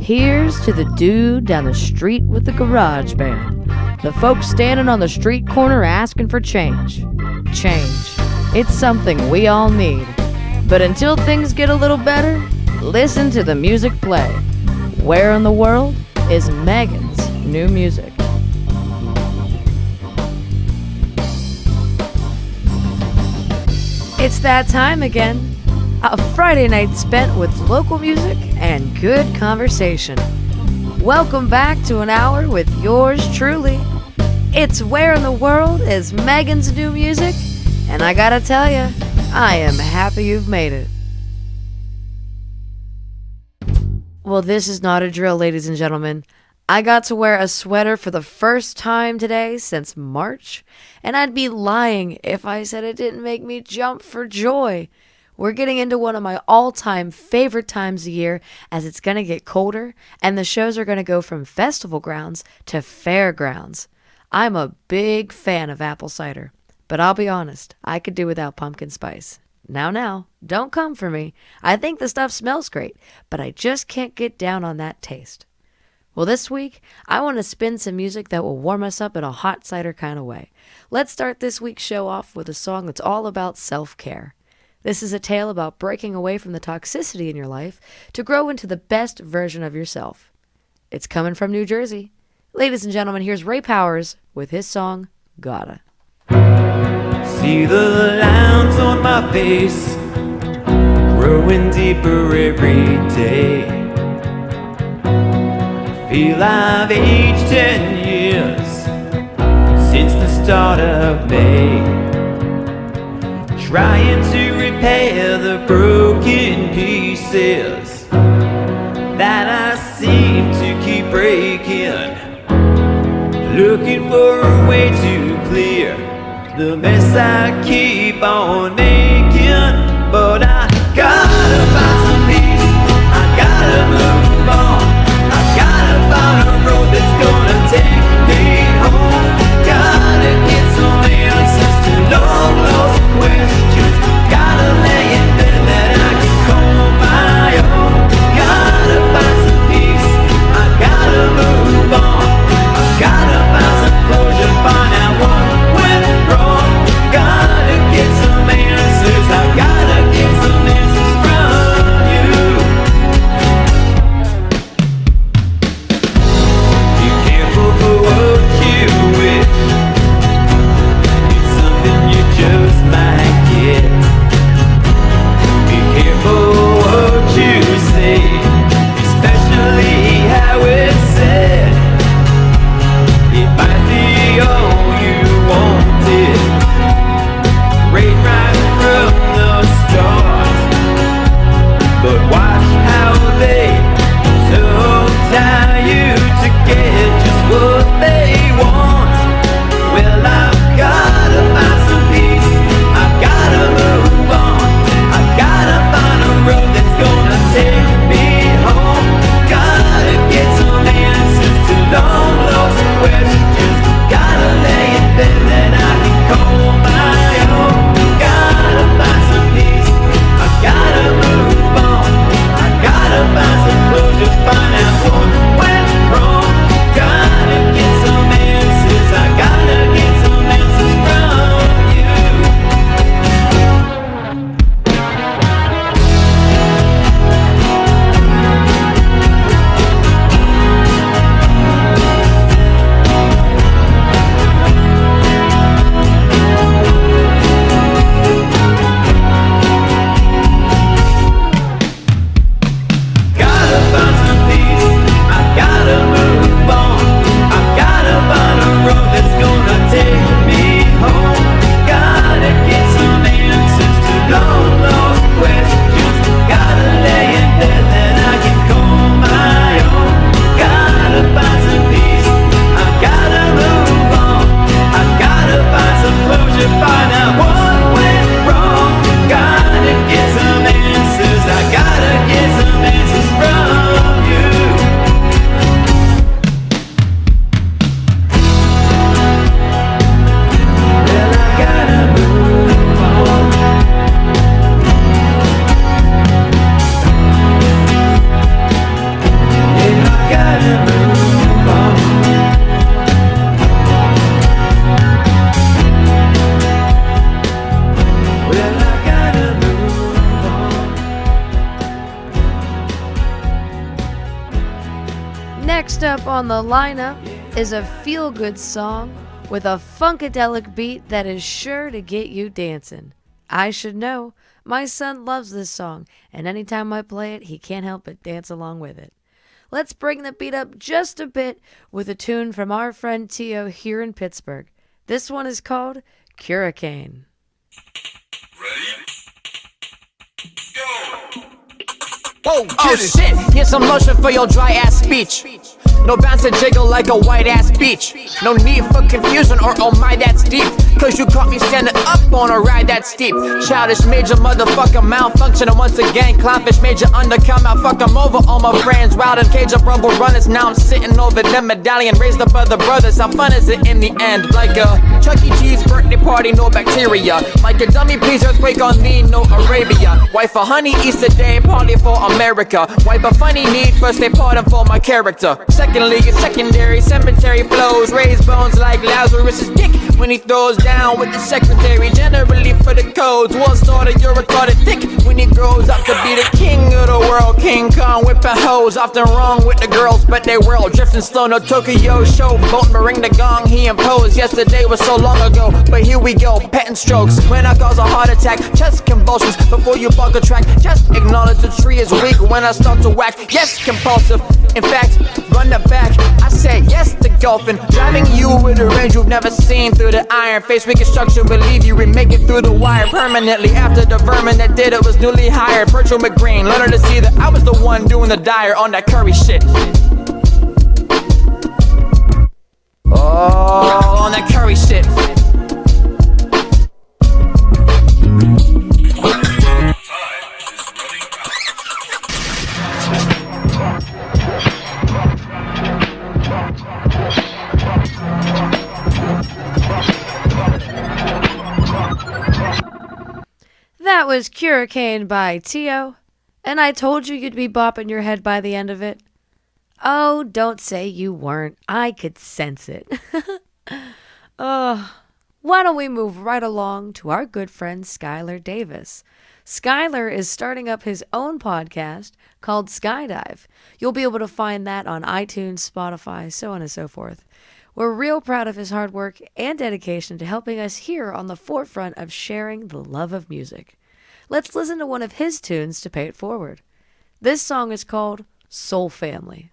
Here's to the dude down the street with the garage band. The folks standing on the street corner asking for change. Change. It's something we all need. But until things get a little better, listen to the music play. Where in the world is Megan's new music? It's that time again. A Friday night spent with local music and good conversation. Welcome back to an hour with yours truly. It's Where in the World is Megan's new music, and I gotta tell you, I am happy you've made it. Well, this is not a drill, ladies and gentlemen. I got to wear a sweater for the first time today since March, and I'd be lying if I said it didn't make me jump for joy. We're getting into one of my all-time favorite times of year as it's going to get colder, and the shows are going to go from festival grounds to fairgrounds. I'm a big fan of apple cider, but I'll be honest, I could do without pumpkin spice. Now, don't come for me. I think the stuff smells great, but I just can't get down on that taste. Well, this week, I want to spin some music that will warm us up in a hot cider kind of way. Let's start this week's show off with a song that's all about self-care. This is a tale about breaking away from the toxicity in your life to grow into the best version of yourself. It's coming from New Jersey. Ladies and gentlemen, here's Ray Powers with his song, Gotta. See the lines on my face growing deeper every day. Feel I've aged 10 years since the start of May. Trying to repair the broken pieces that I seem to keep breaking. Looking for a way to clear the mess I keep on making. But I gotta find some peace, I gotta move on, I gotta find a road that's gonna take me home. Gotta get some answers to long lost questions. Gotta lay in bed that I can call my own. Gotta find some peace, I gotta move on, I gotta find some closure, find out what went wrong. Gotta get some answers. up on the lineup is a feel-good song with a funkadelic beat that is sure to get you dancing. I should know. My son loves this song, and anytime I play it, he can't help but dance along with it. Let's bring the beat up just a bit with a tune from our friend Tio here in Pittsburgh. This one is called Hurricane. Ready? Go! Whoa, oh shit, here's some lotion for your dry ass speech. No bounce and jiggle like a white ass beach. No need for confusion or oh my that's deep. Cause you caught me standing up on a ride that steep. Childish major motherfucker malfunction. And once again clownfish major undercome. I fuck 'em over all my friends. Wild and cage of rubble runners. Now I'm sitting over them medallion. Raised up other brothers. How fun is it in the end? Like a Chuck E. Cheese birthday party, no bacteria. Like a dummy please earthquake on me, no Arabia. Wife a honey Easter day party for America. Wipe a funny need first they pardon for my character. Secondly, it's secondary cemetery flows. Raise bones like Lazarus' dick when he throws down with the secretary. Generally for the codes. One starter, you're retarded thick when he grows up to be the king of the world. King Kong whipping hoes. Often wrong with the girls, but they whirl. Drifting slow, no Tokyo show. Boat ring the gong he imposed. Yesterday was so long ago, but here we go. Petting strokes when I cause a heart attack. Chest convulsions before you bug a track. Just acknowledge the tree is weak when I start to whack. Yes, compulsive. In fact, run the back. I said yes to golfing. Driving you with a range you've never seen. Through the iron face reconstruction. Believe you and make it through the wire permanently. After the vermin that did it was newly hired. Virtual McGreen. Learn her to see that I was the one doing the dire on that curry shit. Oh, on that curry shit. That was Hurricane by Tio, and I told you you'd be bopping your head by the end of it. Oh, don't say you weren't. I could sense it. Why don't we move right along to our good friend Skylar Davis. Skylar is starting up his own podcast called Skydive. You'll be able to find that on iTunes, Spotify, so on and so forth. We're real proud of his hard work and dedication to helping us here on the forefront of sharing the love of music. Let's listen to one of his tunes to pay it forward. This song is called Soul Family.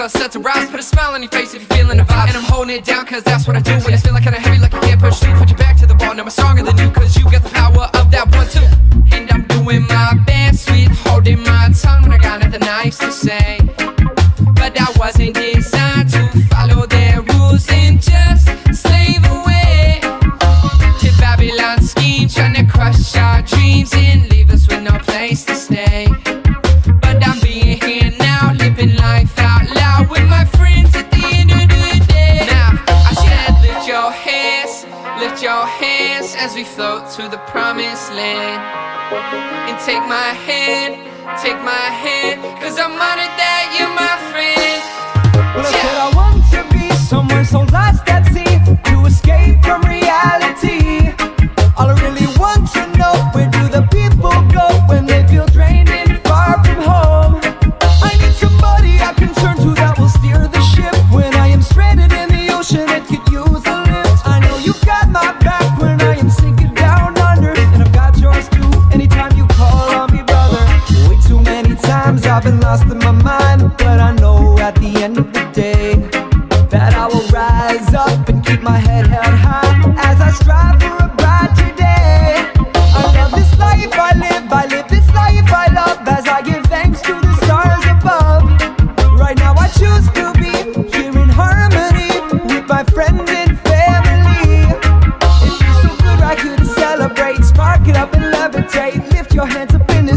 Set to rise, put a smile on your face if you're feeling the vibe. And I'm holding it down cause that's what I do. When it's feeling kinda heavy like you can't push through. Put your back to the wall, now I'm stronger than you. Cause you got the power of that 1-2. And I'm doing my best, sweet, holding my tongue when I got nothing nice to say. But I wasn't designed to follow their rules and just slave away to Babylon's scheme, trying to crush our dreams and leave us with no place to stay. But I'm being here now, living life out loud with my friends at the end of the day. Now, I said lift your hands as we float to the promised land. And take my hand, cause I'm honored that you're my friend. Well, I said I want to be somewhere so lost at sea, to escape from reality. All I really want to know, where do the people go when they feel drained and far from home? I need somebody I can turn to that will steer the ship when I am stranded in the ocean and could use a lift. I know you've got my back when I am sinking down under, and I've got yours too anytime you call on me, brother. Way too many times I've been lost in my mind, but I know at the end of the day that I will rise up and keep my head held high as I strive for a bright today. I love this life I live this life I love, as I give thanks to the stars above. Right now I choose to be here in harmony with my friends and family.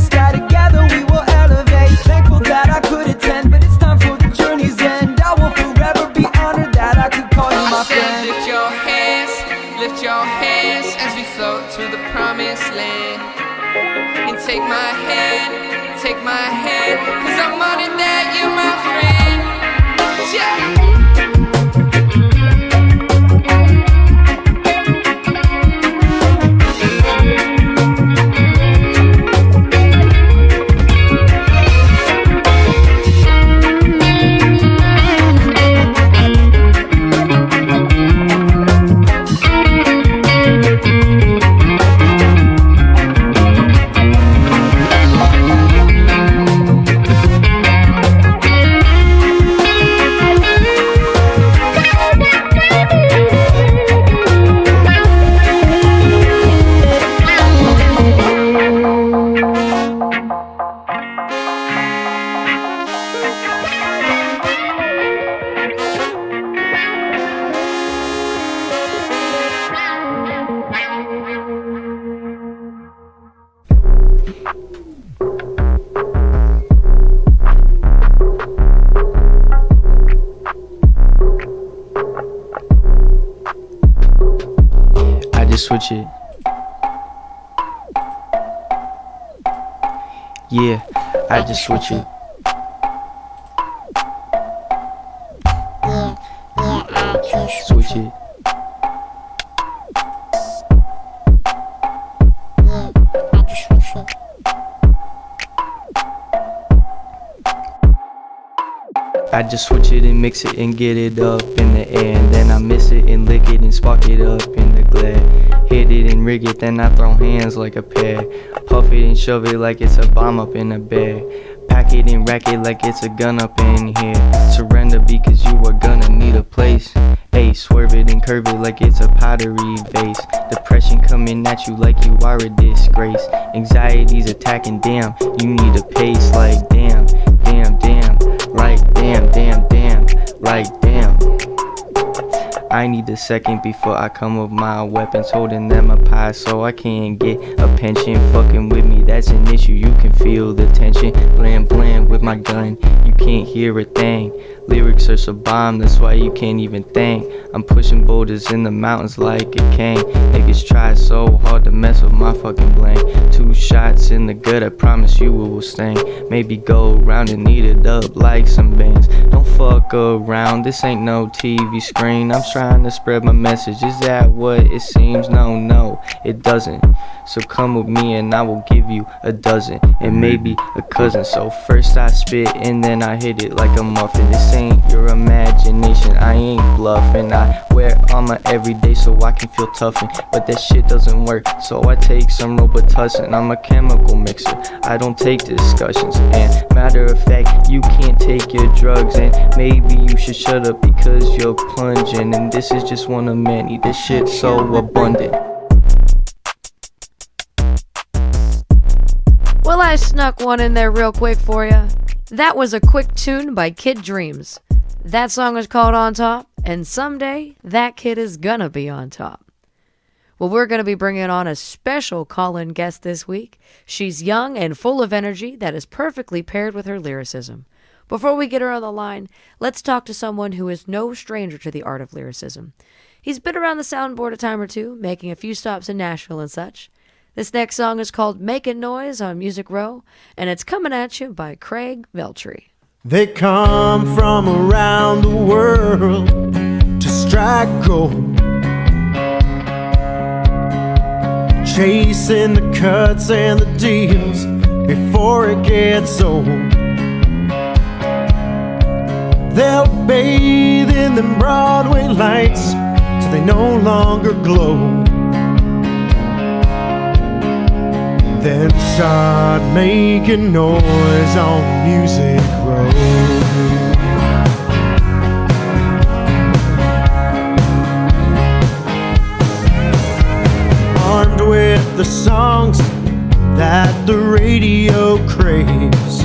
this guy together we will elevate. Thankful that I could attend, but it's time for the journey's end. I will forever be honored that I could call you my friend. Lift your hands as we float to the promised land. And take my hand, cause I'm honored that you're my friend. Yeah. Switch it. Yeah, I just switch it. Switch it. I just switch it and mix it and get it up in the air, and then I miss it and lick it and spark it up in the glare. Hit it and rig it, then I throw hands like a pair. Puff it and shove it like it's a bomb up in a bed. Pack it and rack it like it's a gun up in here. Surrender because you are gonna need a place. Hey, swerve it and curve it like it's a pottery vase. Depression coming at you like you are a disgrace. Anxiety's attacking, damn, you need a pace like damn, damn, damn. Like damn, damn, damn, like damn. I need a second before I come with my weapons, holding them up high so I can't get a pension. Fucking with me, that's an issue, you can feel the tension. Blam blam with my gun, you can't hear a thing. Lyrics are so bomb, that's why you can't even think. I'm pushing boulders in the mountains like a king. Niggas try so hard to mess with my fucking blank. 2 shots in the gut, I promise you it will sting. Maybe go around and eat it up like some bands. Don't fuck around, this ain't no TV screen. I'm trying to spread my message, is that what it seems? No, it doesn't. So come with me and I will give you a dozen, and maybe a cousin. So first I spit and then I hit it like a muffin. This ain't your imagination, I ain't bluffing. I wear armor every day so I can feel toughened, but that shit doesn't work, so I take some Robitussin. I'm a chemical mixer, I don't take discussions. And matter of fact, you can't take your drugs, and maybe you should shut up because you're plunging. And this is just one of many, this shit's so abundant. Well, I snuck one in there real quick for ya. That was a quick tune by Kid Dreams. That song is called On Top, and someday that kid is gonna be on top. Well, we're gonna be bringing on a special call-in guest this week. She's young and full of energy that is perfectly paired with her lyricism. Before we get her on the line, let's talk to someone who is no stranger to the art of lyricism. He's been around the soundboard a time or two, making a few stops in Nashville and such. This next song is called Making Noise on Music Row, and it's coming at you by Craig Veltri. They come from around the world to strike gold, chasing the cuts and the deals before it gets old. They'll bathe in them Broadway lights till they no longer glow, then start making noise on Music Row. Armed with the songs that the radio craves,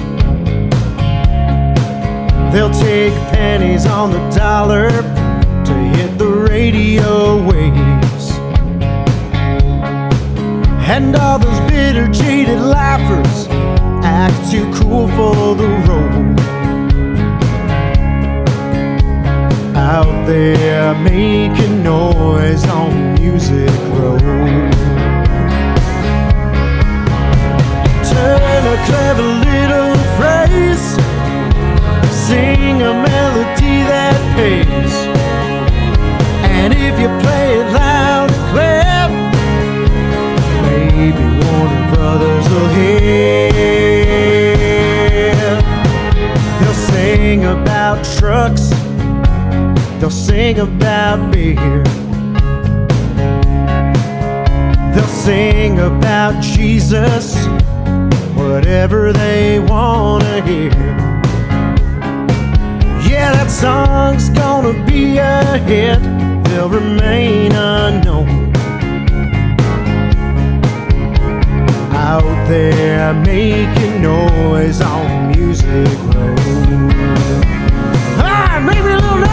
they'll take pennies on the dollar to hit the radio waves. And all those bitter, jaded laughers making noise on Music Road. Turn a clever little phrase, sing a melody that pays, and if you play it loud and clear, maybe Warner Brothers will hear. They'll sing about trucks, they'll sing about beer, they'll sing about Jesus, whatever they wanna hear. Yeah, that song's gonna be a hit, they'll remain unknown. Out there making noise on Music Road. Ah, make me a little noise!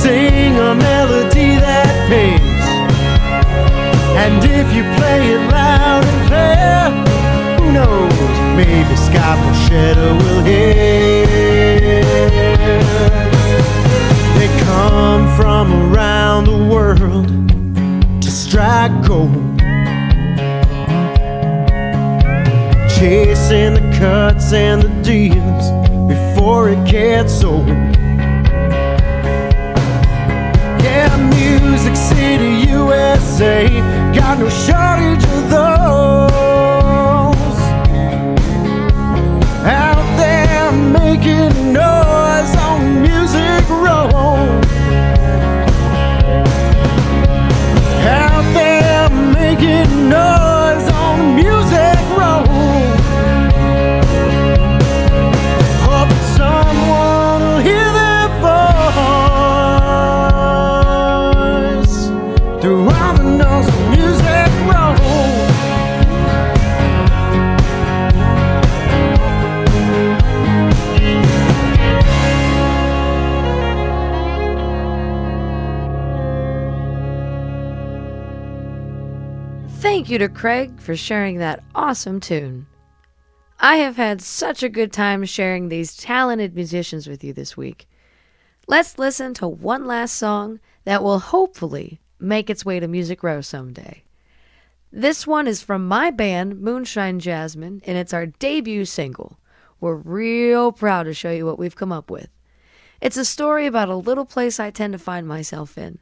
Sing a melody that pays, and if you play it loud and clear, who knows, maybe Scott Borchetta will hear. They come from around the world to strike gold, chasing the cuts and the deals before it gets old. Yeah, Music City, USA, got no shortage of those out there making noise on Music Road. Out there making noise on Music Road. Hope someone will hear their voice through all the noise of Music Road. Thank you to Craig for sharing that awesome tune. I have had such a good time sharing these talented musicians with you this week. Let's listen to one last song that will hopefully make its way to Music Row someday. This one is from my band, Moonshine Jasmine, and it's our debut single. We're real proud to show you what we've come up with. It's a story about a little place I tend to find myself in.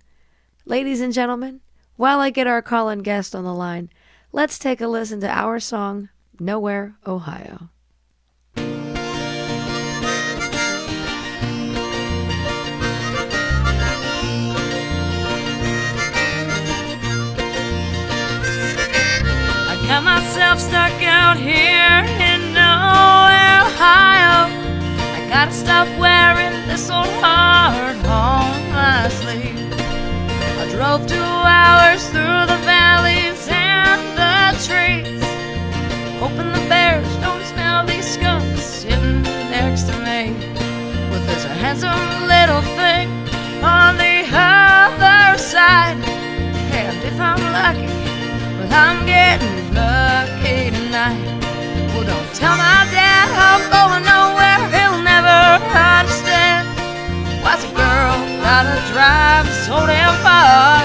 Ladies and gentlemen, while I get our call-in guest on the line, let's take a listen to our song, Nowhere, Ohio. I got myself stuck out here in Nowhere, Ohio. I gotta stop wearing this old heart on my sleeve. I drove 2 hours through the valleys and the trees, hoping the bears don't smell these skunks sitting next to me. Well, there's a handsome little thing on the other side, and if I'm lucky, well, I'm getting lucky tonight. Well, don't tell my dad I'm going nowhere, he'll never understand. Why's a girl gotta drive so damn far?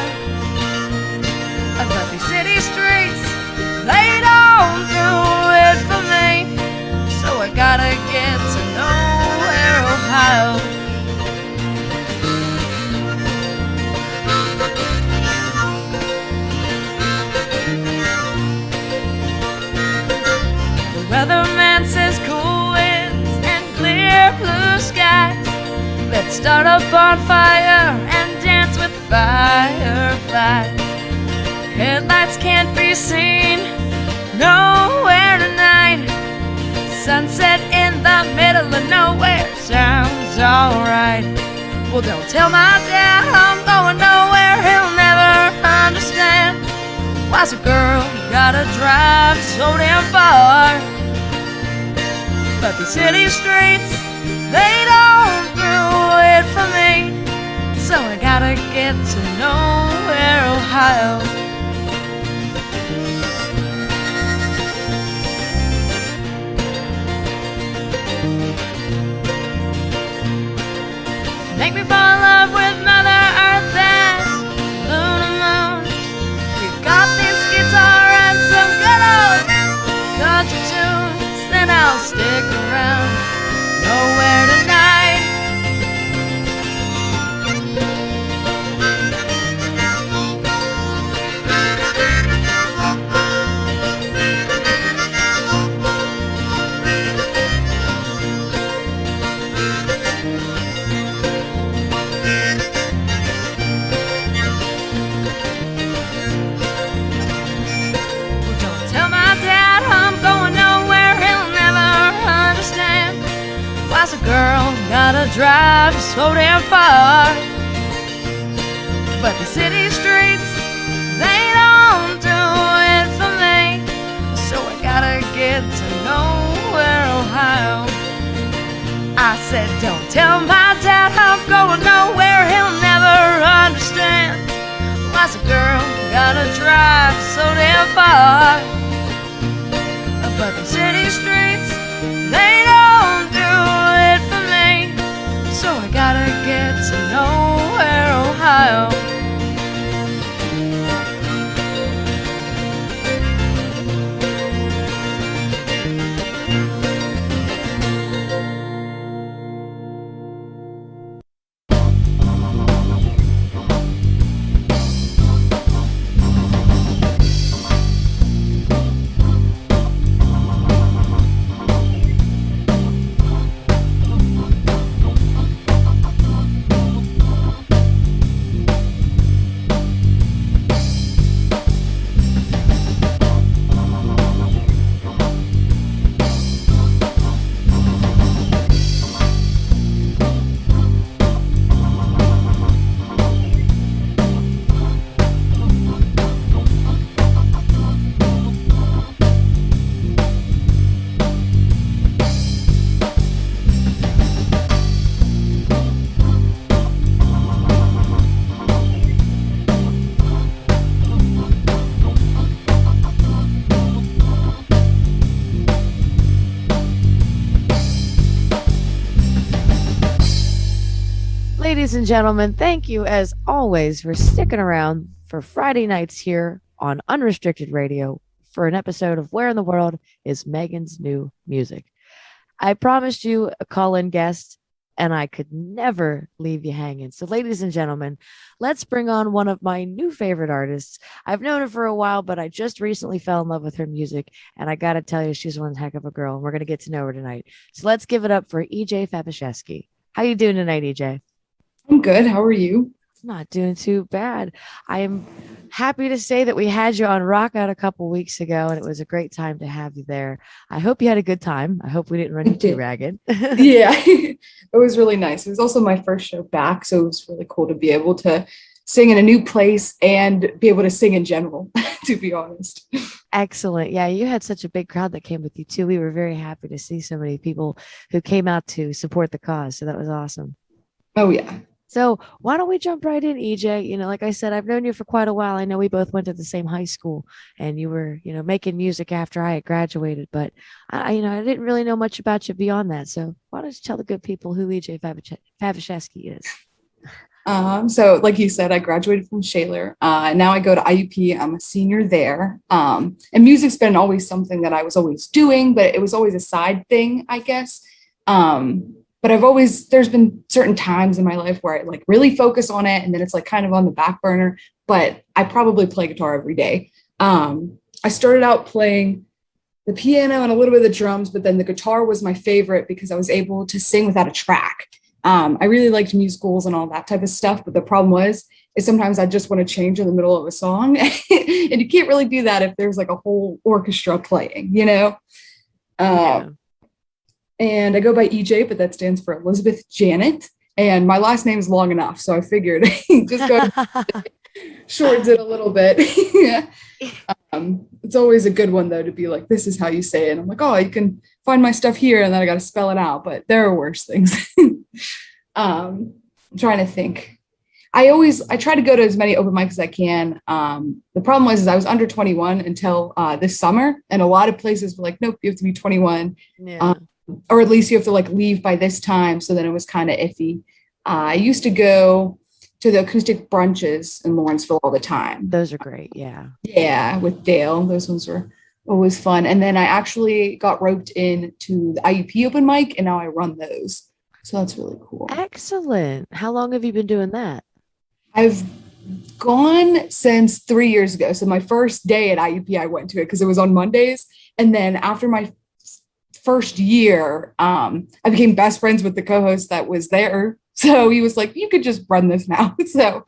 But these city streets, they don't do it for me, so I gotta get to Nowhere, Ohio. The weatherman says cool winds and clear blue skies. Let's start a bonfire and dance with fireflies. Headlights can't be seen nowhere tonight. sunset in the middle of nowhere sounds alright. Well, don't tell my dad I'm going nowhere, he'll never understand. Why's a girl gotta drive so damn far? But these city streets, they don't do it for me. So I gotta get to nowhere, Ohio. Make me fall in love with Mother Earth and Moon and Moon. We've got this guitar and some good old country tunes, then I'll stick around nowhere tonight. A girl gotta drive so damn far. But the city streets, they don't do it for me. So I gotta get to nowhere, Ohio. I said, don't tell my dad I'm going nowhere, he'll never understand. Why's a girl gotta drive so damn far? But the city streets, they don't do it for me. So I gotta get to nowhere, Ohio. Ladies and gentlemen, thank you as always for sticking around for Friday nights here on Unrestricted Radio for an episode of Where in the World is Megan's New Music. I promised you a call-in guest, and I could never leave you hanging. So, ladies and gentlemen, let's bring on one of my new favorite artists. I've known her for a while, but I just recently fell in love with her music, and I got to tell you, she's one heck of a girl, and we're going to get to know her tonight. So let's give it up for EJ Fabiszewski. How you doing tonight, EJ? I'm good. How are you? Not doing too bad. I am happy to say that we had you on Rock Out a couple weeks ago, and it was a great time to have you there. I hope you had a good time. I hope we didn't run you too ragged. Yeah, it was really nice. It was also my first show back, so it was really cool to be able to sing in a new place and be able to sing in general, to be honest. Excellent. Yeah, you had such a big crowd that came with you, too. We were very happy to see so many people who came out to support the cause, so that was awesome. Oh, yeah. So why don't we jump right in, EJ? You know, like I said, I've known you for quite a while. I know we both went to the same high school, and you were, you know, making music after I had graduated. But I didn't really know much about you beyond that. So why don't you tell the good people who EJ Fabiszewski is? So like you said, I graduated from Shaler. Now I go to IUP. I'm a senior there. And music's been always something that I was always doing, but it was always a side thing, I guess. But there's been certain times in my life where I like really focus on it, and then it's like kind of on the back burner, but I probably play guitar every day. I started out playing the piano and a little bit of the drums, but then the guitar was my favorite because I was able to sing without a track. I really liked musicals and all that type of stuff, but the problem is sometimes I just want to change in the middle of a song, and you can't really do that if there's like a whole orchestra playing, you know? Yeah. and I go by EJ, but that stands for Elizabeth Janet. And my last name is long enough, so I figured just go shortens it a little bit. It's always a good one though to be like, this is how you say it. I'm like, oh, you can find my stuff here, and then I got to spell it out. But there are worse things. I'm trying to think. I try to go to as many open mics as I can. The problem was I was under 21 until this summer, and a lot of places were like, nope, you have to be 21. Yeah. Or at least you have to like leave by this time. So then it was kind of iffy. I used to go to the acoustic brunches in Lawrenceville all the time. Those are great. Yeah. Yeah, with Dale. Those ones were always fun. And then I actually got roped into the IUP open mic, and now I run those. So that's really cool. Excellent. How long have you been doing that? I've gone since 3 years ago. So my first day at IUP, I went to it because it was on Mondays. And then after my first year, I became best friends with the co-host that was there. So he was like, you could just run this now. So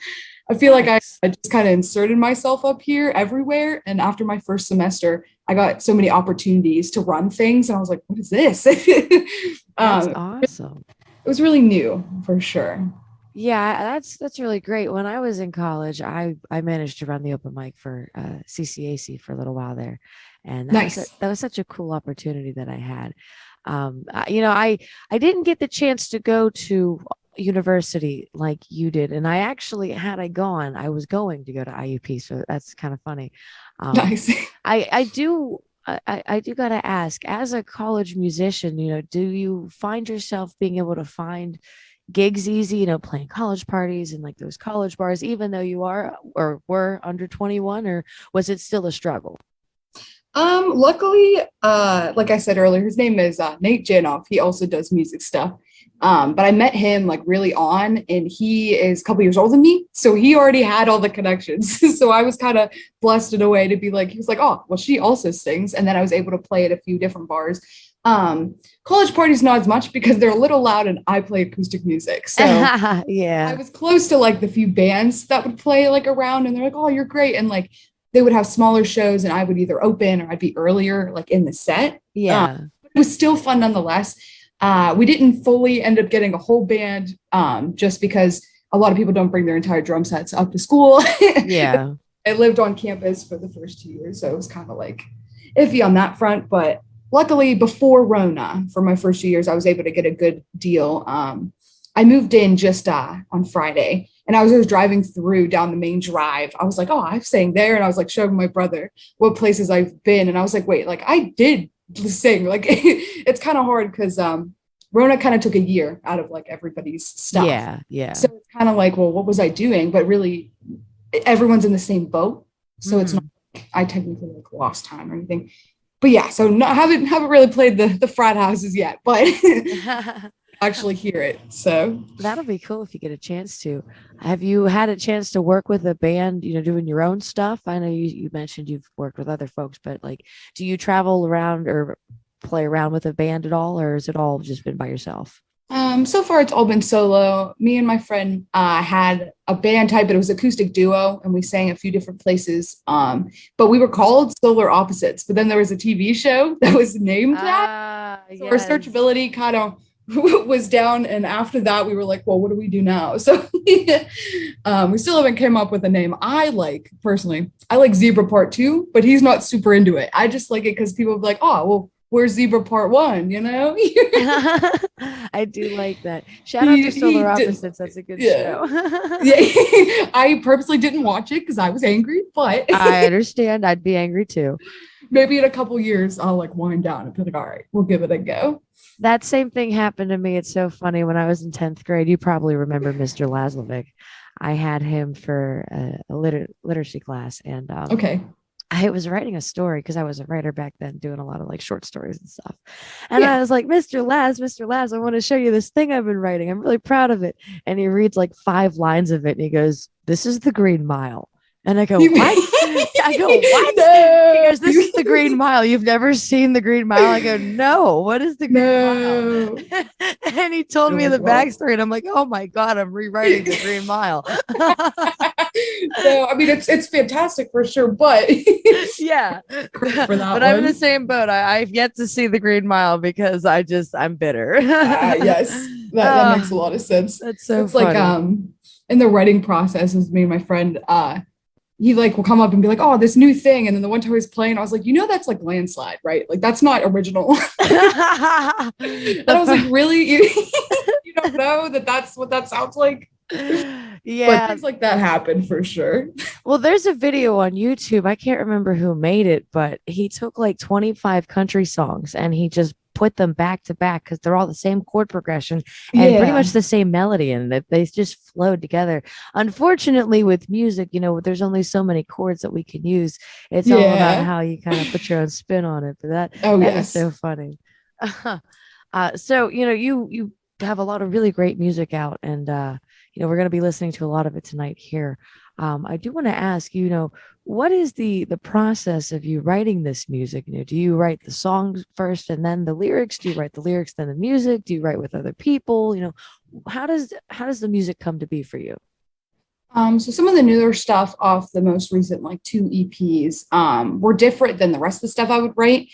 I feel like I just kind of inserted myself up here everywhere. And after my first semester, I got so many opportunities to run things. And I was like, what is this? That's awesome. It was really new for sure. Yeah, that's really great. When I was in college, I managed to run the open mic for CCAC for a little while there. And that was such a cool opportunity that I had. I didn't get the chance to go to university like you did. And I actually, had I gone, I was going to go to IUP. So that's kind of funny. Nice. I do got to ask, as a college musician, do you find yourself being able to find gigs easy, playing college parties and like those college bars, even though you are or were under 21, or was it still a struggle? Luckily, like I said earlier, his name is Nate Janoff. He also does music stuff. But I met him like really on, and he is a couple years older than me. So he already had all the connections. So I was kind of blessed in a way to be like, he was like, oh, well, she also sings. And then I was able to play at a few different bars. College parties, not as much because they're a little loud and I play acoustic music. So yeah, I was close to like the few bands that would play like around, and they're like, oh, you're great. And like, they would have smaller shows and I would either open or I'd be earlier, like in the set. Yeah. It was still fun nonetheless. We didn't fully end up getting a whole band just because a lot of people don't bring their entire drum sets up to school. Yeah. I lived on campus for the first 2 years, so it was kind of like iffy on that front. But luckily, before Rona, for my first 2 years, I was able to get a good deal. I moved in just on Friday, and I was just driving through down the main drive. I was like, oh, I'm staying there. And I was like showing my brother what places I've been. And I was like, wait, like I did sing. Like it's kind of hard because Rona kind of took a year out of like everybody's stuff. Yeah. Yeah. So it's kind of like, well, what was I doing? But really, everyone's in the same boat. So it's not like I technically like lost time or anything. But yeah, so haven't really played the frat houses yet, but actually hear it. So that'll be cool if you get a chance to. Have you had a chance to work with a band, doing your own stuff? I know you mentioned you've worked with other folks, but like, do you travel around or play around with a band at all, or has it all just been by yourself? So far it's all been solo. Me and my friend had a band type, but it was acoustic duo, and we sang a few different places. But we were called Solar Opposites, but then there was a TV show that was named that. So our searchability kind of was down, and after that we were like, well, what do we do now? So we still haven't come up with a name. Personally I like Zebra Part 2, but he's not super into it. I just like it because people be like, oh, well, where's Zebra Part 1? I do like that. Shout out to Solar Opposites. That's a good show. Yeah. I purposely didn't watch it because I was angry, but I understand. I'd be angry too. Maybe in a couple years I'll like wind down and be like, all right, we'll give it a go. That same thing happened to me. It's so funny. When I was in 10th grade, you probably remember Mr. Laslovic. I had him for a literacy class, and okay. I was writing a story because I was a writer back then, doing a lot of like short stories and stuff. And I was like, Mr. Laz, I want to show you this thing I've been writing. I'm really proud of it. And he reads like 5 lines of it, and he goes, "This is the Green Mile." And I go, what? I go, what? No. He goes, "This is the Green Mile. You've never seen the Green Mile?" I go, "No, what is the Green Mile?" And he told me the backstory, and I'm like, oh my God, I'm rewriting the Green Mile. No, I mean it's fantastic for sure, but Yeah. for that But I'm in one. the same boat. I've yet to see the Green Mile because I'm bitter. Yes, that makes a lot of sense. That's so It's funny. like in the writing process with me and my friend, he like will come up and be like, oh, this new thing. And then the one time he was playing, I was like, you know, that's like Landslide, right? Like that's not original. And I was like, really? You don't know that that's what that sounds like? But Yeah. things like that happen for sure. Well, there's a video on YouTube. I can't remember who made it, but he took like 25 country songs and he just put them back to back because they're all the same chord progression and pretty Yeah. much the same melody, and they just flowed together. Unfortunately, with music, there's only so many chords that we can use. It's all about Yeah. how you kind of put your own spin on it. But Oh, that is yes. so funny. So you have a lot of really great music out, and we're going to be listening to a lot of it tonight here. I do want to ask, what is the process of you writing this music? Do you write the songs first and then the lyrics? Do you write the lyrics then the music? Do you write with other people? How does the music come to be for you? So some of the newer stuff off the most recent like 2 EPs were different than the rest of the stuff I would write.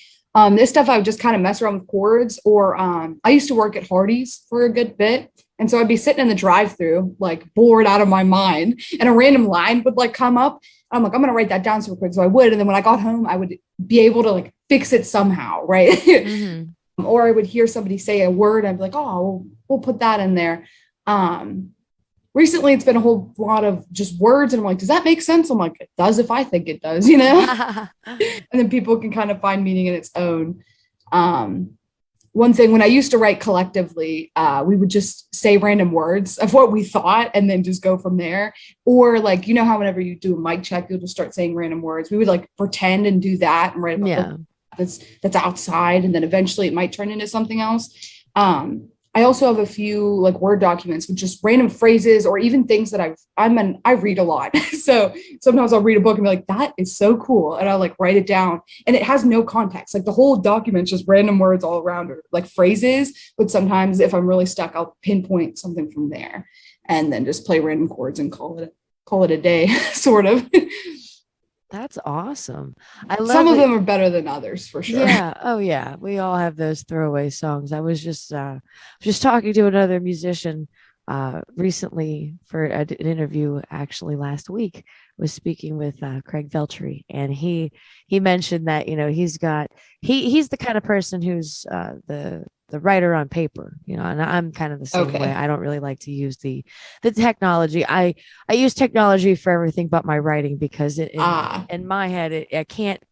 This stuff I would just kind of mess around with chords, or I used to work at Hardee's for a good bit. And so I'd be sitting in the drive-through, like bored out of my mind, and a random line would like come up. I'm like, I'm going to write that down super quick. So I would. And then when I got home, I would be able to like fix it somehow. Right. Mm-hmm. Or I would hear somebody say a word. And I'd be like, oh, we'll put that in there. Recently, it's been a whole lot of just words. And I'm like, does that make sense? I'm like, it does if I think it does, And then people can kind of find meaning in its own. One thing, when I used to write collectively, we would just say random words of what we thought and then just go from there. Or like, how whenever you do a mic check, you'll just start saying random words. We would like pretend and do that and write about that's outside. And then eventually it might turn into something else. I also have a few like Word documents with just random phrases or even things that I read a lot. So sometimes I'll read a book and be like, that is so cool. And I'll like write it down, and it has no context. Like the whole document's just random words all around, or like phrases. But sometimes if I'm really stuck, I'll pinpoint something from there and then just play random chords and call it a day, sort of. That's awesome. I love Some of them are better than others for sure. Yeah. Oh yeah. We all have those throwaway songs. I was just talking to another musician recently for an interview, actually last week. Was speaking with Craig Veltri, and he mentioned that he's the kind of person who's the writer on paper, and I'm kind of the same way. I don't really like to use the technology. I use technology for everything but my writing, because in my head I can't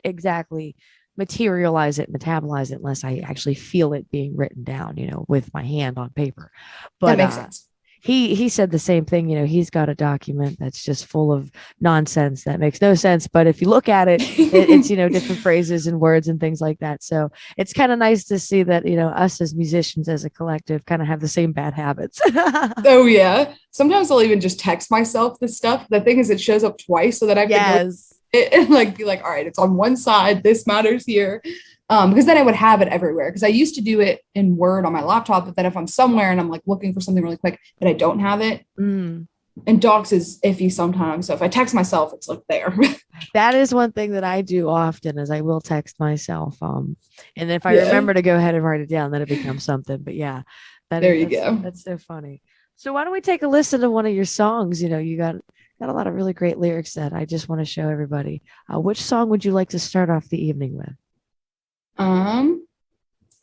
exactly materialize it, metabolize it, unless I actually feel it being written down, with my hand on paper. But that makes sense. He said the same thing. He's got a document that's just full of nonsense that makes no sense. But if you look at it, it's, different phrases and words and things like that. So it's kind of nice to see that, us as musicians, as a collective, kind of have the same bad habits. Oh, yeah. Sometimes I'll even just text myself this stuff. The thing is, it shows up twice so that I can go and like be like, all right, it's on one side. This matters here. Because then I would have it everywhere. Because I used to do it in Word on my laptop, but then if I'm somewhere and I'm like looking for something really quick, but I don't have it, and Docs is iffy sometimes. So if I text myself, it's like there. That is one thing that I do often, is I will text myself. And if I remember to go ahead and write it down, then it becomes something. But yeah, there you go. That's so funny. So why don't we take a listen to one of your songs? You got a lot of really great lyrics that I just want to show everybody. Which song would you like to start off the evening with?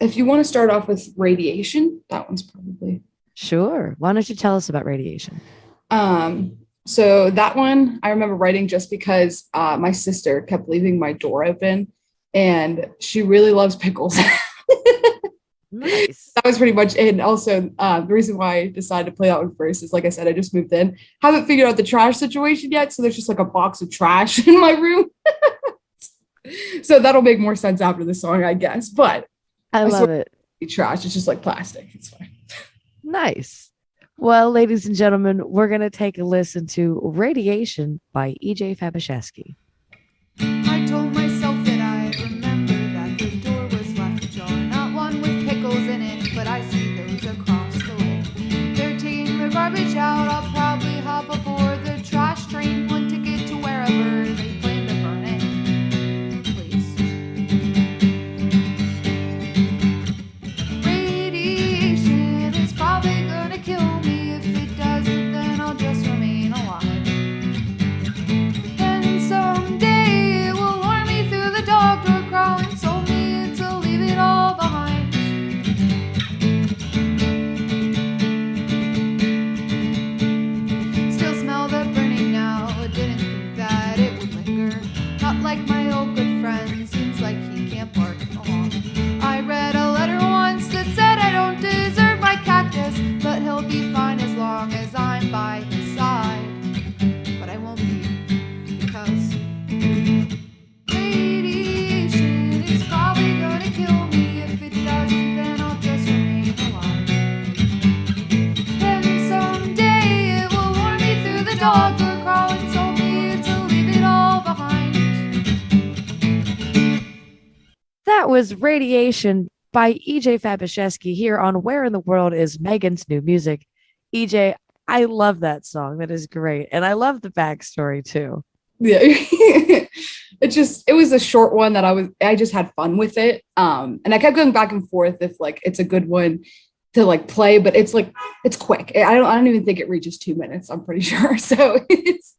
If you want to start off with Radiation, that one's probably. Sure. Why don't you tell us about Radiation? So that one I remember writing just because my sister kept leaving my door open, and she really loves pickles. Nice. That was pretty much it. And also the reason why I decided to play that one first is, like I said, I just moved in, haven't figured out the trash situation yet, so there's just like a box of trash in my room. So that'll make more sense after the song, I guess. But I love it. Trash. It's just like plastic. It's fine. Nice. Well, ladies and gentlemen, we're going to take a listen to Radiation by EJ Fabiszewski. I told myself that I remember that the door was left ajar. Not one with pickles in it, but I see those across the way. They're taking the garbage out. I'll probably hop aboard the trash train. that was Radiation by EJ Fabiszewski here on Where in the World is Megan's New Music. EJ, I love that song. That is great. And I love the backstory too. Yeah. It was a short one that I just had fun with it. And I kept going back and forth if like it's a good one to like play, but it's like it's quick. I don't even think it reaches 2 minutes, I'm pretty sure. So it's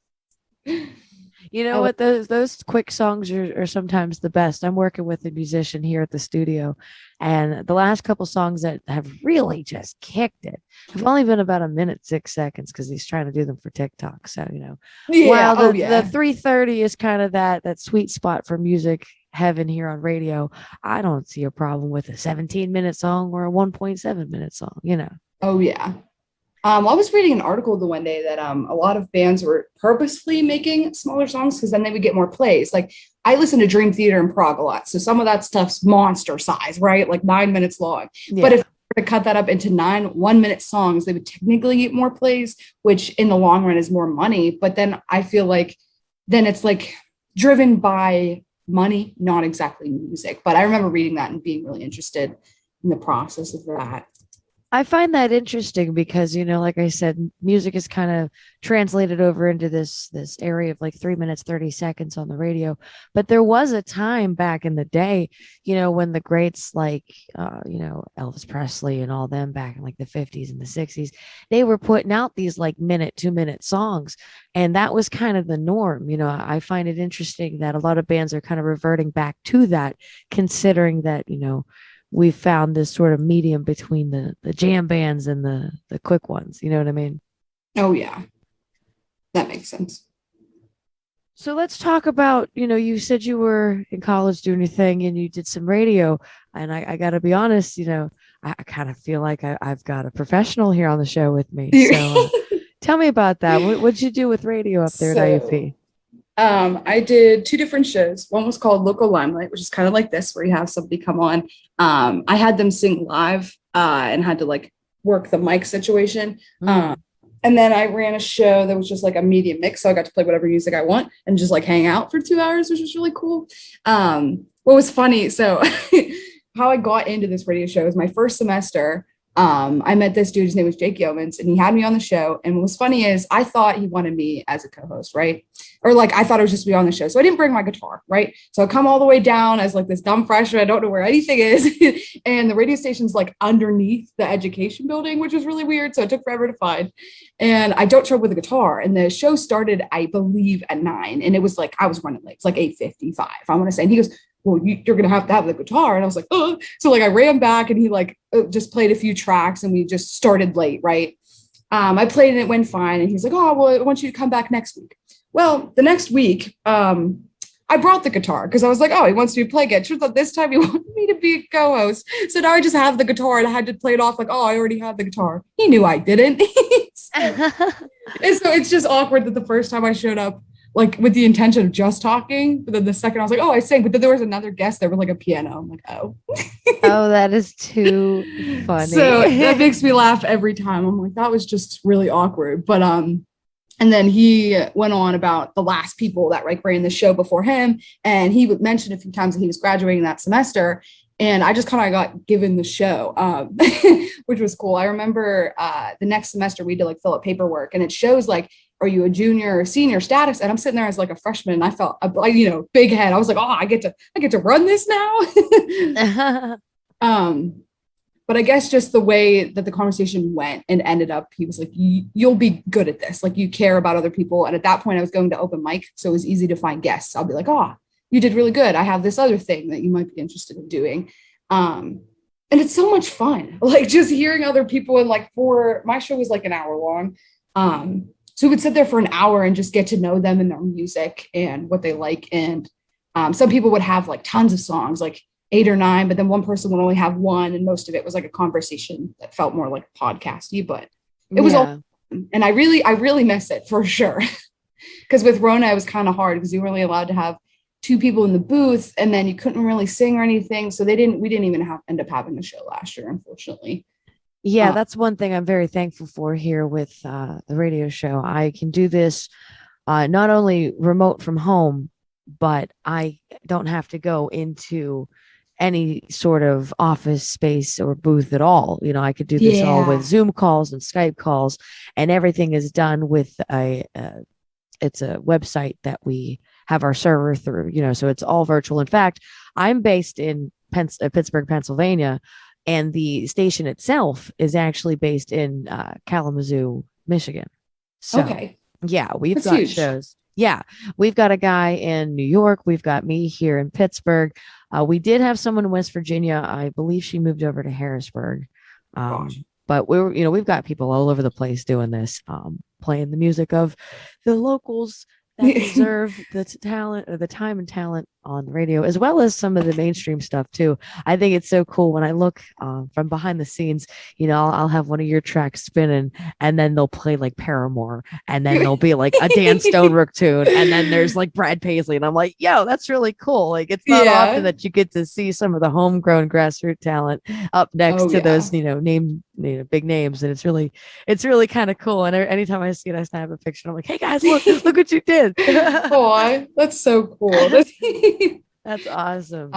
you know what, those quick songs are sometimes the best. I'm working with a musician here at the studio, and the last couple songs that have really just kicked it have only been about 1:06 because he's trying to do them for TikTok. So, while the 3:30 is kind of that sweet spot for music heaven here on radio, I don't see a problem with a 17-minute song or a 1.7-minute song, Oh yeah. I was reading an article the one day that a lot of bands were purposely making smaller songs because then they would get more plays. Like I listen to Dream Theater in Prague a lot, so some of that stuff's monster size, right? Like 9 minutes long. Yeah. But if they were to cut that up into 9 1-minute songs, they would technically get more plays, which in the long run is more money. But then I feel like then it's like driven by money, not exactly music. But I remember reading that and being really interested in the process of that. I find that interesting because, like I said, music is kind of translated over into this area of like 3 minutes, 30 seconds on the radio. But there was a time back in the day, when the greats like, Elvis Presley and all them back in like the 50s and the 60s, they were putting out these like 2-minute songs. And that was kind of the norm. I find it interesting that a lot of bands are kind of reverting back to that, considering that, we found this sort of medium between the jam bands and the quick ones. You know what I mean? Oh, yeah. That makes sense. So let's talk about, you said you were in college doing your thing and you did some radio. And I got to be honest, I kind of feel like I've got a professional here on the show with me. So tell me about that. What'd you do with radio up there at IUP? I did 2 different shows. One was called Local Limelight, which is kind of like this, where you have somebody come on. I had them sing live and had to like work the mic situation. And then I ran a show that was just like a media mix. So I got to play whatever music I want and just like hang out for 2 hours, which was really cool. What was funny, so how I got into this radio show is my first semester. I met this dude, his name was Jake Yeomans, and he had me on the show. And what was funny is I thought he wanted me as a co-host, right? Or like I thought it was just to be on the show. So I didn't bring my guitar, right? So I come all the way down as like this dumb freshman. I don't know where anything is. And the radio station's like underneath the education building, which was really weird. So it took forever to find. And I don't show up with a guitar. And the show started, I believe, at 9. And it was like, I was running late. It's like 8:55, I want to say. And he goes, well, you're going to have the guitar. And I was like, oh, so like I ran back and he like just played a few tracks and we just started late. Right. I played and it went fine. And he's like, oh, well, I want you to come back next week. Well, the next week, I brought the guitar because I was like, oh, he wants me to play it. Turns out this time he wanted me to be a co-host. So now I just have the guitar and I had to play it off like, oh, I already have the guitar. He knew I didn't. And so it's just awkward that the first time I showed up, like with the intention of just talking, but then the second I was like, oh, I sang, but then there was another guest there with like a piano. I'm like, oh. Oh, that is too funny. So that makes me laugh every time. I'm like, that was just really awkward. But and then he went on about the last people that like ran the show before him. And he would mention a few times that he was graduating that semester. And I just kind of got given the show, which was cool. I remember the next semester we did like fill out paperwork and it shows like, are you a junior or senior status? And I'm sitting there as like a freshman and I felt, big head. I was like, oh, I get to run this now. But I guess just the way that the conversation went and ended up, he was like, you'll be good at this. Like you care about other people. And at that point I was going to open mic. So it was easy to find guests. I'll be like, oh, you did really good. I have this other thing that you might be interested in doing. And it's so much fun. Like just hearing other people and like my show was like an hour long. So we would sit there for an hour and just get to know them and their music and what they like. And some people would have like tons of songs, like 8 or 9, but then one person would only have one. And most of it was like a conversation that felt more like podcasty, but it was all, and I really miss it for sure. Because with Rona, it was kind of hard because you were only allowed to have 2 people in the booth and then you couldn't really sing or anything. So we didn't even end up having a show last year, unfortunately. Yeah, that's one thing I'm very thankful for here with the radio show. I can do this not only remote from home, but I don't have to go into any sort of office space or booth at all. You know, I could do this all with Zoom calls and Skype calls, and everything is done with it's a website that we have our server through, you know, so it's all virtual. In fact, I'm based in Pittsburgh, Pennsylvania, and the station itself is actually based in Kalamazoo, Michigan. So, Okay. yeah, we've That's got huge. shows. Yeah, we've got a guy in New York. We've got me here in Pittsburgh. We did have someone in West Virginia. I believe she moved over to Harrisburg. Gosh. But we've got people all over the place doing this, playing the music of the locals that deserve the talent or the time and talent on the radio, as well as some of the mainstream stuff too. I think it's so cool when I look from behind the scenes. You know, I'll have one of your tracks spinning, and then they'll play like Paramore, and then there'll be like a Dan Stonerook tune, and then there's like Brad Paisley, and I'm like, yo, that's really cool. Like, it's not often that you get to see some of the homegrown grassroots talent up next to those, you know, big names, and it's really kind of cool. And anytime I see it, I snap a picture. I'm like, hey guys, look what you did. Oh, that's so cool. That's awesome.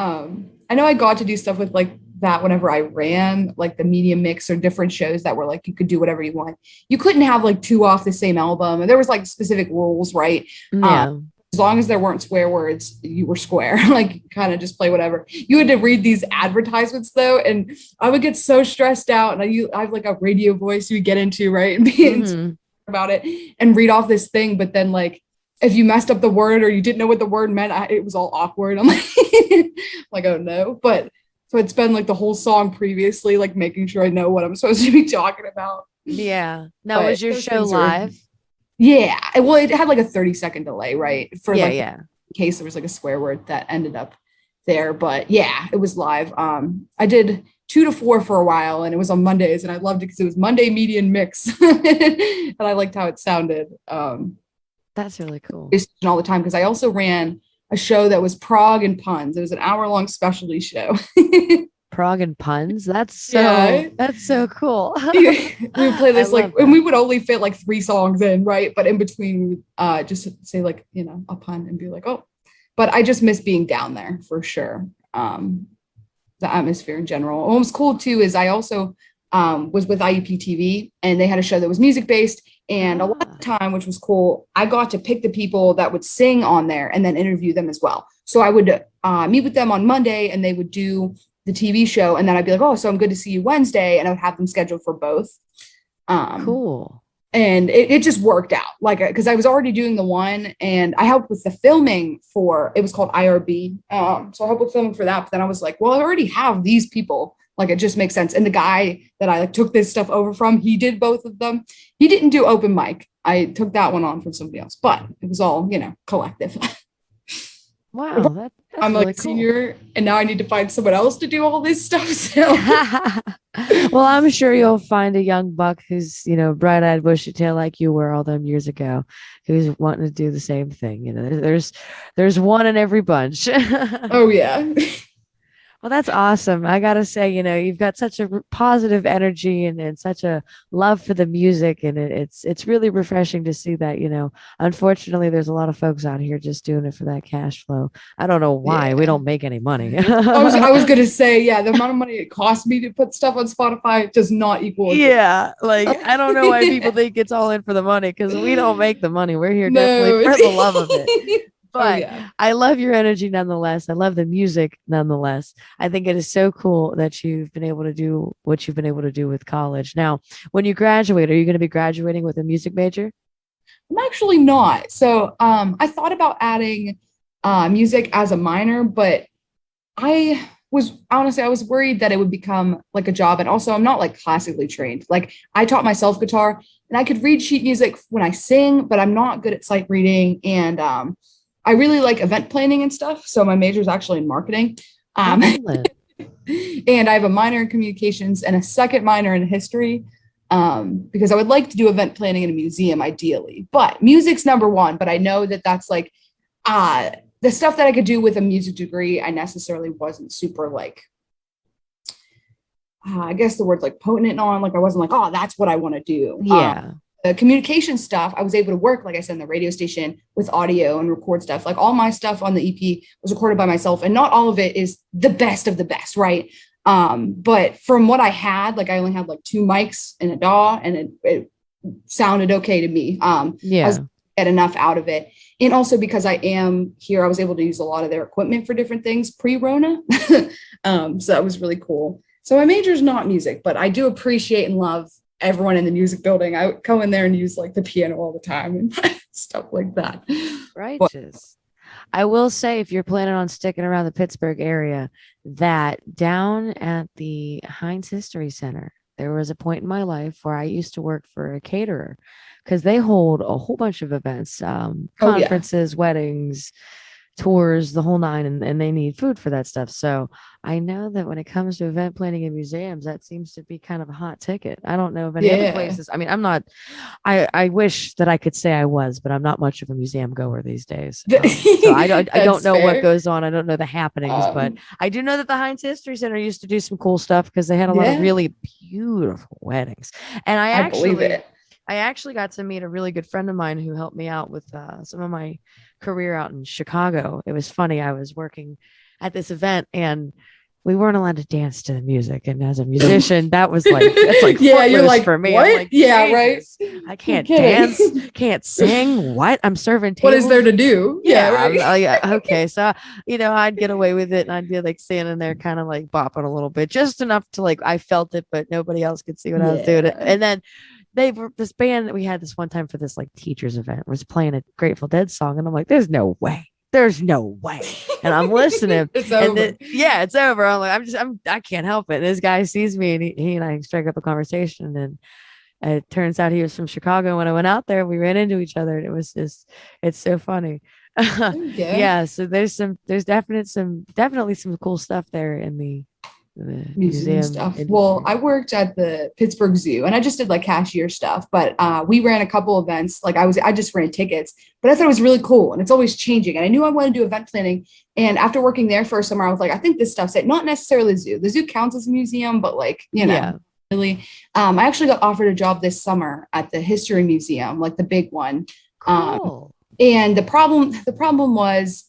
I know I got to do stuff with like that whenever I ran like the media mix or different shows that were like you could do whatever you want. You couldn't have like two off the same album, and there was like specific rules, right? Yeah. As long as there weren't swear words, you were square. Like, kind of just play whatever. You had to read these advertisements though, and I would get so stressed out. And I have like a radio voice you would get into, right, and be about it and read off this thing, but then like if you messed up the word or you didn't know what the word meant, it was all awkward. I'm like, like, oh no. But so it's been like the whole song previously, like making sure I know what I'm supposed to be talking about. Yeah. Now, was your show live? Yeah. Well, it had like a 30-second delay, right? For in case there was like a swear word that ended up there. But yeah, it was live. I did 2 to 4 for a while, and it was on Mondays, and I loved it because it was Monday Median Mix. And I liked how it sounded. That's really cool. All the time, because I also ran a show that was Prog and Puns. It was an hour-long specialty show. Prog and Puns? That's so cool. We would play this and we would only fit like 3 songs in, right? But in between, we would just say like, you know, a pun and be like, oh. But I just miss being down there for sure. The atmosphere in general. What was cool too is I also was with IUP TV, and they had a show that was music-based. And a lot of the time, which was cool, I got to pick the people that would sing on there and then interview them as well. So I would meet with them on Monday, and they would do the TV show. And then I'd be like, oh, so I'm good to see you Wednesday. And I would have them scheduled for both. Cool. And it just worked out, like, because I was already doing the one, and I helped with the filming it was called IRB. So I helped with filming for that. But then I was like, well, I already have these people. Like, it just makes sense. And the guy that I like took this stuff over from, he did both of them. He didn't do open mic. I took that one on from somebody else, but it was all, you know, collective. Wow. That's I'm really like cool. senior, and now I need to find someone else to do all this stuff. So. Well, I'm sure you'll find a young buck who's, you know, bright-eyed, bushy-tailed like you were all them years ago, who's wanting to do the same thing. You know, there's one in every bunch. Oh yeah. Well, that's awesome. I got to say, you know, you've got such a positive energy and such a love for the music. And it's really refreshing to see that, you know, unfortunately, there's a lot of folks out here just doing it for that cash flow. I don't know why we don't make any money. I was going to say, yeah, the amount of money it costs me to put stuff on Spotify does not equal. Yeah. Like, I don't know why people think it's all in for the money, because we don't make the money. We're here definitely for the love of it. But I love your energy nonetheless. I love the music nonetheless. I think it is so cool that you've been able to do what you've been able to do with college. Now, when you graduate, are you going to be graduating with a music major? I'm actually not. So I thought about adding music as a minor, but I was worried that it would become like a job. And also, I'm not like classically trained. Like, I taught myself guitar, and I could read sheet music when I sing, but I'm not good at sight reading. And I really like event planning and stuff. So my major is actually in marketing. And I have a minor in communications and a second minor in history, because I would like to do event planning in a museum ideally. But music's number one. But I know that that's like the stuff that I could do with a music degree, I necessarily wasn't super like, I guess the word like potent on. Like, I wasn't like, oh, that's what I want to do. Yeah. the communication stuff, I was able to work, like I said, in the radio station with audio and record stuff. Like all my stuff on the EP was recorded by myself, and not all of it is the best of the best, right? But from what I had, like I only had like 2 mics and a DAW, and it sounded okay to me. I was get enough out of it. And also because I am here, I was able to use a lot of their equipment for different things pre-Rona. So that was really cool. So my major is not music, but I do appreciate and love everyone in the music building. I would go in there and use like the piano all the time and stuff like that. Righteous. I will say, if you're planning on sticking around the Pittsburgh area, that down at the Heinz History Center, there was a point in my life where I used to work for a caterer, because they hold a whole bunch of events, conferences, weddings, tours, the whole nine, and they need food for that stuff. So I know that when it comes to event planning in museums, that seems to be kind of a hot ticket. I don't know of any other places. I mean, I wish that I could say I was, but I'm not much of a museum goer these days. So I don't know what goes on. I don't know the happenings, but I do know that the Heinz History Center used to do some cool stuff, because they had a lot of really beautiful weddings. And I believe it. I actually got to meet a really good friend of mine who helped me out with some of my career out in Chicago. It was funny. I was working at this event and we weren't allowed to dance to the music. And as a musician, that's like you're like, for me. What? I'm like, right. I can't dance, can't sing. What? I'm serving tables. What is there to do? Okay. So, I'd get away with it, and I'd be like standing there kind of like bopping a little bit, just enough to like, I felt it, but nobody else could see what I was doing. And then this band that we had this one time for this like teachers event was playing a Grateful Dead song, and I'm like, there's no way, and I'm listening. It's over. It's over. I'm like, I can't help it. And this guy sees me, and he and I strike up a conversation, and it turns out he was from Chicago. When I went out there, we ran into each other, and it's so funny. So there's definitely some cool stuff there in the museum stuff. Well, I worked at the Pittsburgh Zoo, and I just did like cashier stuff, but we ran a couple events. Like I just ran tickets, but I thought it was really cool, and it's always changing. And I knew I wanted to do event planning. And after working there for a summer, I was like, I think this stuff's it. Not necessarily the zoo. The zoo counts as a museum, but like, really. I actually got offered a job this summer at the History Museum, like the big one. Cool. And the problem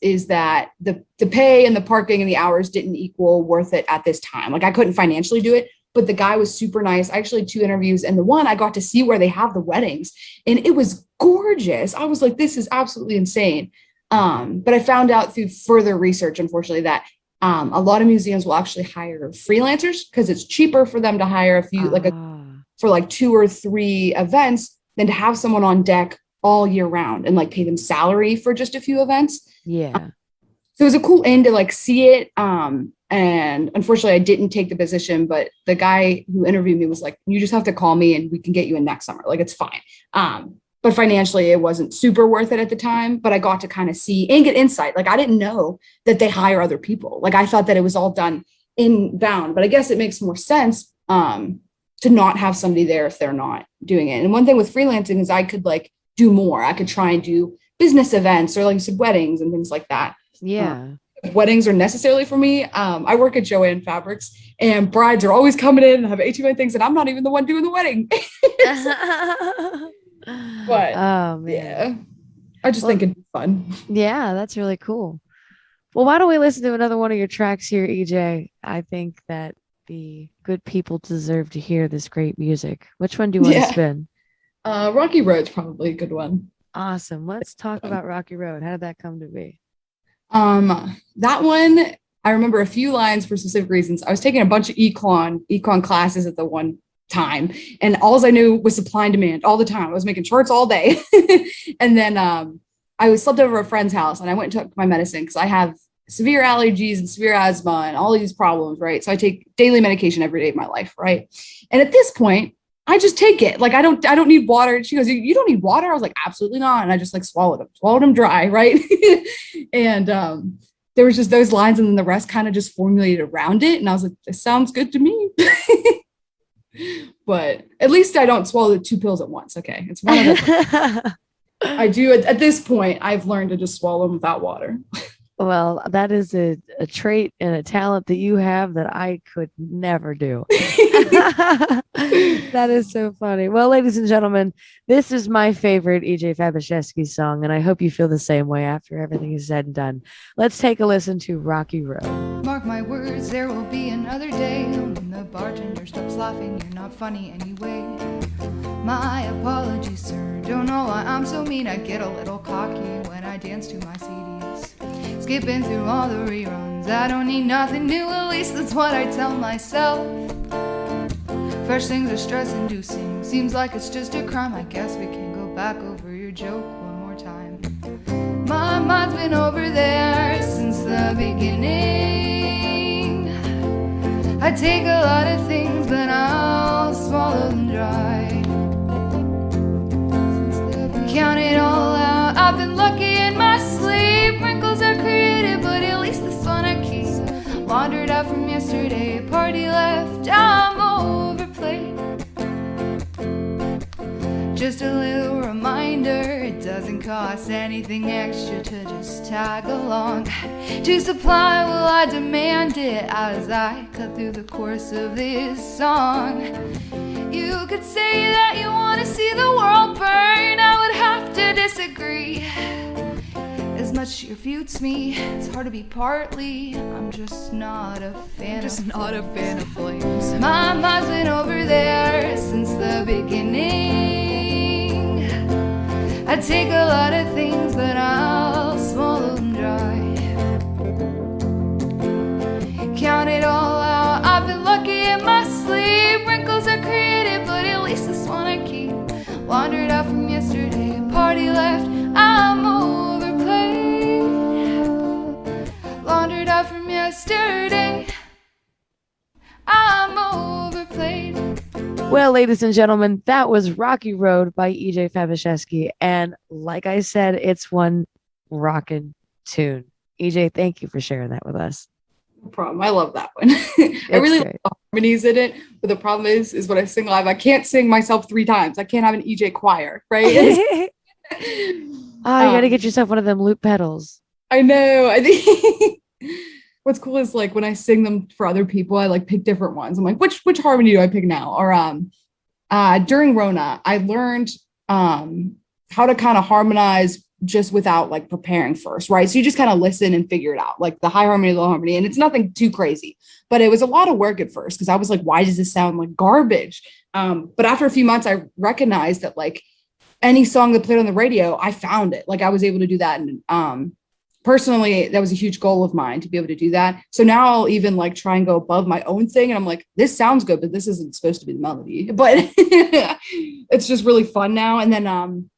is that the pay and the parking and the hours didn't equal worth it at this time. Like I couldn't financially do it, but the guy was super nice. I actually had 2 interviews, and the one I got to see where they have the weddings, and it was gorgeous. I was like, this is absolutely insane. But I found out through further research, unfortunately, that a lot of museums will actually hire freelancers, because it's cheaper for them to hire for like 2 or 3 events than to have someone on deck all year round and like pay them salary for just a few events. So it was a cool end to like see it. And unfortunately I didn't take the position, but the guy who interviewed me was like, you just have to call me and we can get you in next summer. Like, it's fine. But financially it wasn't super worth it at the time, but I got to kind of see and get insight. Like I didn't know that they hire other people. Like I thought that it was all done inbound, but I guess it makes more sense to not have somebody there if they're not doing it. And one thing with freelancing is I could like do more. I could try and do business events, or like you said, weddings and things like that. Weddings are necessarily for me. I work at Joanne Fabrics, and brides are always coming in and have HOA things, and I'm not even the one doing the wedding. But I just think it'd be fun. Yeah, that's really cool. Well, why don't we listen to another one of your tracks here, EJ? I think that the good people deserve to hear this great music. Which one do you want to spin? Rocky Road's probably a good one. Awesome. Let's talk about Rocky Road. How did that come to be? That one, I remember a few lines for specific reasons. I was taking a bunch of econ classes at the one time, and all I knew was supply and demand all the time. I was making charts all day. And then I slept over at a friend's house, and I went and took my medicine because I have severe allergies and severe asthma and all these problems, right? So I take daily medication every day of my life, right? And at this point, I just take it. Like, I don't need water. She goes, you don't need water? I was like, absolutely not. And I just like swallowed them dry. Right. And there was just those lines, and then the rest kind of just formulated around it. And I was like, this sounds good to me. But at least I don't swallow the 2 pills at once. Okay. It's one of them. I do at this point, I've learned to just swallow them without water. Well, that is a trait and a talent that you have that I could never do. That is so funny. Well, ladies and gentlemen, this is my favorite EJ Fabiszewski song, and I hope you feel the same way after everything is said and done. Let's take a listen to Rocky Road. Mark my words, there will be another day when the bartender stops laughing. You're not funny anyway. My apologies, sir. Don't know why I'm so mean. I get a little cocky when I dance to my CDs. Skipping through all the reruns. I don't need nothing new, at least that's what I tell myself. Fresh things are stress-inducing. Seems like it's just a crime. I guess we can go back over your joke one more time. My mind's been over there since the beginning. I take a lot of things, but I'll swallow them dry. Count it all out. I've been lucky in my sleep. Wrinkles are created, but at least this one I keep. Wandered out from yesterday, party left. I'm overplayed. Just a little reminder, it doesn't cost anything extra to just tag along. To supply, well, I demand it as I cut through the course of this song. You could say that you want to see the world burn. I would have to disagree. As much refutes me, it's hard to be partly. I'm just not a fan of flames. My mind's been over there since the beginning. I take a lot of things, but I'll swallow them dry. Count it all out. I've been lucky in my sleep. Wrinkles are created, but at least this one I keep. Wandered out from yesterday, party left. I'm overplayed. Wandered out from yesterday. I'm overplayed. Well, ladies and gentlemen, that was Rocky Road by EJ Fabiszewski. And like I said, it's one rockin' tune. EJ, thank you for sharing that with us. No problem. I love that one. I really love the harmonies in it, but the problem is when I sing live, I can't sing myself 3 times. I can't have an EJ choir, right? You gotta get yourself one of them loop pedals. I know. I think what's cool is like when I sing them for other people, I like pick different ones. I'm like, which harmony do I pick now? Or during Rona, I learned how to kind of harmonize just without like preparing first, right? So you just kind of listen and figure it out, like the high harmony, low harmony, and it's nothing too crazy. But it was a lot of work at first because I was like, why does this sound like garbage? But after a few months, I recognized that like any song that played on the radio, I found it. Like I was able to do that. And personally, that was a huge goal of mine to be able to do that. So now I'll even like try and go above my own thing. And I'm like, this sounds good, but this isn't supposed to be the melody. But it's just really fun now. And then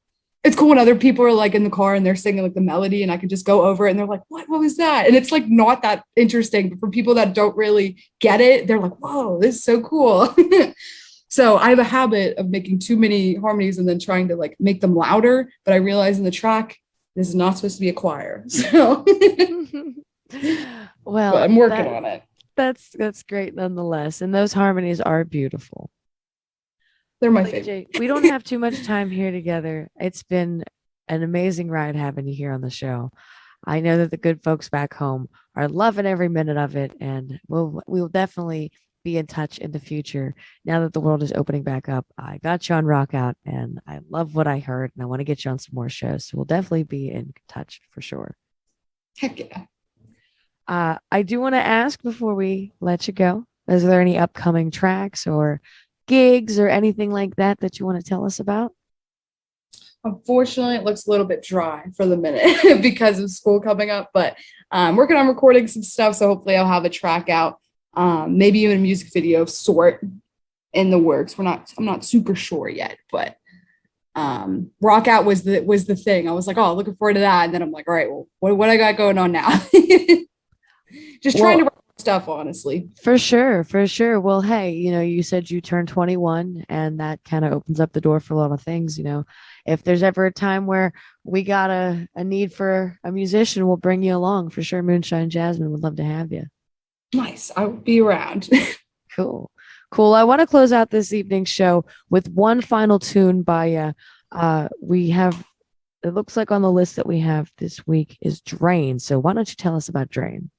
it's cool when other people are like in the car and they're singing like the melody and I can just go over it and they're like, what was that? And it's like not that interesting, but for people that don't really get it, they're like, whoa, this is so cool. So I have a habit of making too many harmonies and then trying to like make them louder. But I realize in the track, this is not supposed to be a choir. So well, but I'm working on it. That's great nonetheless. And those harmonies are beautiful. They're my Well, favorite. AJ, we don't have too much time here together. It's been an amazing ride having you here on the show. I know that the good folks back home are loving every minute of it, and we'll definitely be in touch in the future. Now that the world is opening back up, I got you on Rock Out, and I love what I heard, and I want to get you on some more shows. So we'll definitely be in touch for sure. Heck yeah. I do want to ask before we let you go, is there any upcoming tracks or gigs or anything like that that you want to tell us about? Unfortunately, it looks a little bit dry for the minute because of school coming up, but I'm working on recording some stuff. So hopefully I'll have a track out, maybe even a music video of sort in the works. I'm not super sure yet, but Rock Out was the thing. I was like, oh, looking forward to that. And then I'm like, all right, well, what I got going on now? Just trying to write stuff, honestly. For sure. Well, hey, you said you turned 21 and that kind of opens up the door for a lot of things. If there's ever a time where we got a need for a musician, we'll bring you along for sure. Moonshine Jasmine would love to have you. Nice. I will be around. Cool. I want to close out this evening's show with one final tune by we have it looks like on the list that we have this week is Drain. So why don't you tell us about Drain?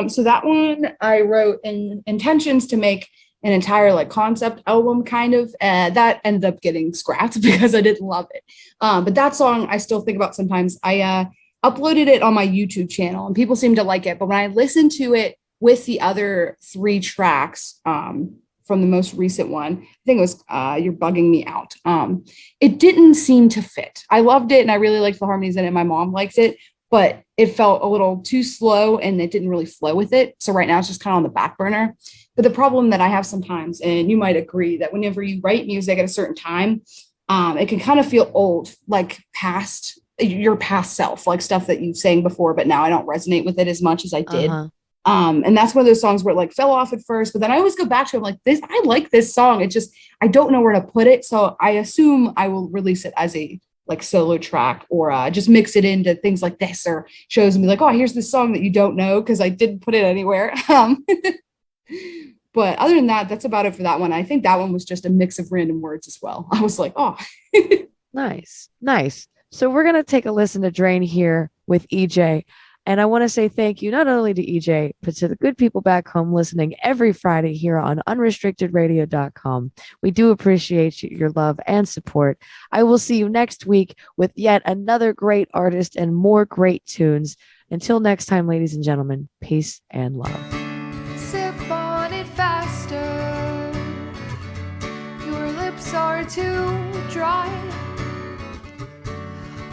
So that one I wrote in intentions to make an entire like concept album kind of. That ended up getting scrapped because I didn't love it. But that song I still think about sometimes. I uploaded it on my YouTube channel and people seem to like it. But when I listened to it with the other 3 tracks from the most recent one, I think it was You're Bugging Me Out. It didn't seem to fit. I loved it and I really liked the harmonies in it. My mom liked it, but it felt a little too slow and it didn't really flow with it. So right now it's just kind of on the back burner. But the problem that I have sometimes, and you might agree, that whenever you write music at a certain time, it can kind of feel old, like past your past self, like stuff that you sang before, but now I don't resonate with it as much as I did. And that's one of those songs where it like fell off at first, but then I always go back to it. I'm like, I like this song. It just, I don't know where to put it. So I assume I will release it as a like solo track or just mix it into things like this or shows and be like, oh, here's this song that you don't know because I didn't put it anywhere. But other than that, that's about it for that one. I think that one was just a mix of random words as well. I was like, oh. Nice. So we're going to take a listen to Drain here with EJ. And I want to say thank you not only to EJ, but to the good people back home listening every Friday here on unrestrictedradio.com. We do appreciate your love and support. I will see you next week with yet another great artist and more great tunes. Until next time, ladies and gentlemen, peace and love. Sip on it faster. Your lips are too dry.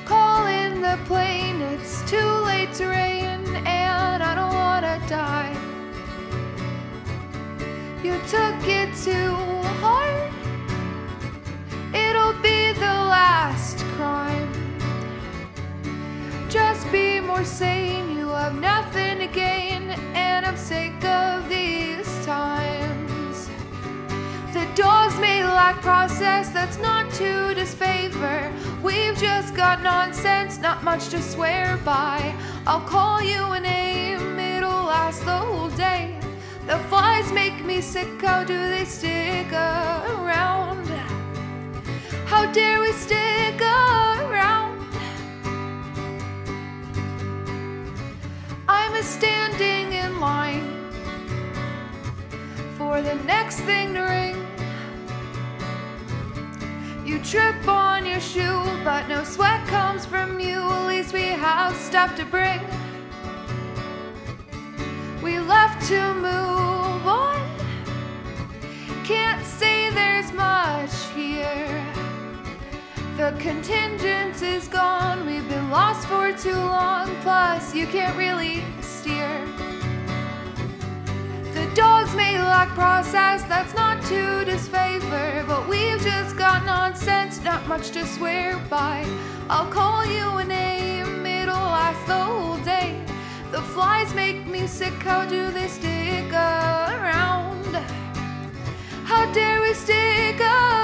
Call in the plane, it's too late to rain, and I don't wanna die. You took it too hard. It'll be the last crime. Just be more sane, you have nothing to gain, and I'm sick of these times. The dogs may lack process, that's not to disfavor. We've just got nonsense, not much to swear by. I'll call you a name, it'll last the whole day. The flies make me sick, how do they stick around? How dare we stick around? I'm standing in line for the next thing to ring. You trip on your shoe, but no sweat comes from you. At least we have stuff to bring. We left to move on. Can't say there's much here. The contingent is gone. We've been lost for too long. Plus, you can't really steer. The dogs may lack process, that's not to disfavor, but we've just got nonsense, not much to swear by. I'll call you a name, it'll last the whole day. The flies make me sick, how do they stick around? How dare we stick around?